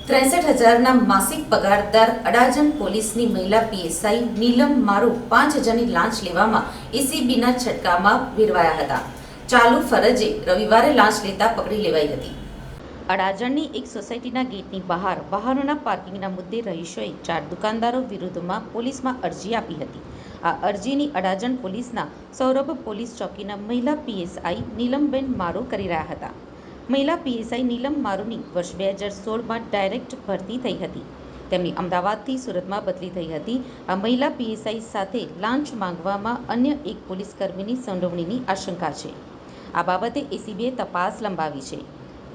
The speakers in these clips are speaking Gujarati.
63,000ના માસિક પગારદાર અડાજણ પોલીસની મહિલા પીએસઆઈ નીલમ મારુ 5,000ની લાંચ લેવામાં એસીબીના છટકામાં ભેરવાયા હતા. ચાલુ ફરજે રવિવારે લાંચ લેતા પકડી લેવાઈ હતી. અડાજણની એક સોસાયટીના ગેટની બહાર વાહનોના પાર્કિંગના મુદ્દે રહીશોએ 4 દુકાનદારો વિરુદ્ધમાં પોલીસમાં અરજી આપી હતી. આ અરજીની અડાજણ પોલીસના સૌરભ પોલીસ ચોકીના મહિલા પીએસઆઈ નીલમબેન મારુ કરી રહ્યા હતા. મહિલા પીએસઆઈ નીલમ મારુની વર્ષ 2016માં ડાયરેક્ટ ભરતી થઈ હતી. તેમની અમદાવાદથી સુરતમાં બદલી થઈ હતી. આ મહિલા પીએસઆઈ સાથે લાંચ માંગવામાં અન્ય એક પોલીસકર્મીની સંડોવણીની આશંકા છે. આ બાબતે એસીબીએ તપાસ લંબાવી છે.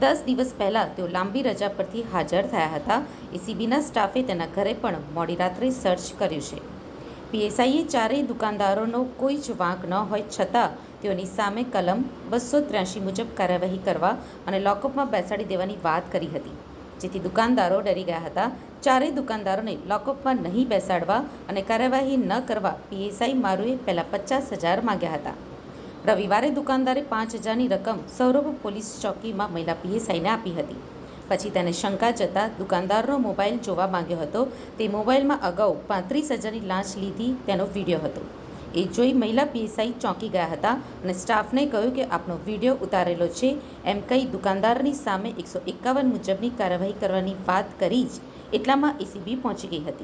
10 દિવસ પહેલા તેઓ લાંબી રજા પરથી હાજર થયા હતા. એસીબીના સ્ટાફે તેના ઘરે પણ મોડી રાત્રે સર્ચ કર્યું છે. પીએસઆઈએ ચારેય દુકાનદારોનો કોઈ જ વાંક ન હોય છતાં તેઓની સામે કલમ 283 મુજબ કાર્યવાહી કરવા અને લોકઅપમાં બેસાડી દેવાની વાત કરી હતી, જેથી દુકાનદારો ડરી ગયા હતા. ચારેય દુકાનદારોને લોકઅપમાં નહીં બેસાડવા અને કાર્યવાહી ન કરવા પીએસઆઈ મારુએ પહેલા 50,000 માંગ્યા હતા. રવિવારે દુકાનદારે 5,000ની રકમ સૌરભ પોલીસ ચોકીમાં મહિલા પીએસઆઈને આપી હતી. પછી તેને શંકા જતાં દુકાનદારનો મોબાઈલ જોવા માંગ્યો હતો. તે મોબાઈલમાં અગાઉ 35,000ની લાંચ લીધી તેનો વિડીયો હતો. એ જોઈ મહિલા પીએસઆઈ ચોંકી ગયા હતા અને સ્ટાફને કહ્યું કે આપનો વિડીયો ઉતારેલો છે એમ કહી દુકાનદારની સામે 151 મુજબની કાર્યવાહી કરવાની વાત કરી જ એટલામાં એસીબી પહોંચી ગઈ હતી.